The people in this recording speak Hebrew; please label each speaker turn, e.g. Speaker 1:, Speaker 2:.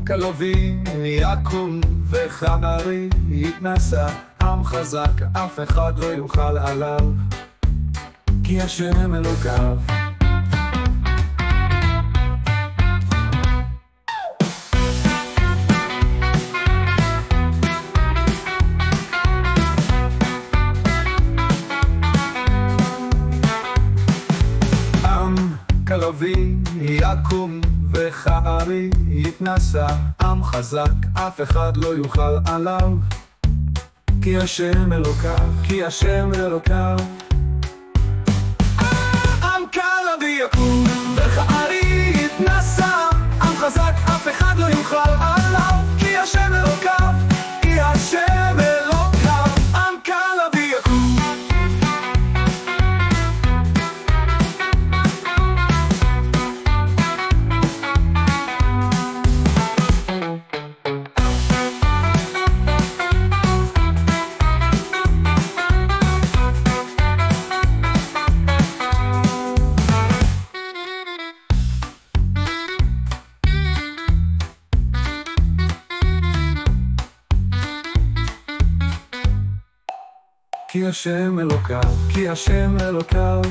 Speaker 1: כלובים יקום וחמרי יתנשא, עם חזק אף אחד לא יוכל עליו, כי השם אלוקיו. כלובים יקום וחמרי יתנשא, עם חזק אף אחד לא יוכל עליו, כי השם אלוקיו, כי השם אלוקיו. עם כלובי יקום וחמרי יתנשא, עם חזק אף אחד לא יוכל עליו, כי השם אלוקיו, כי השם אלוקיו. עם כלובי יקום כי השם אלוקיו, כי השם אלוקיו.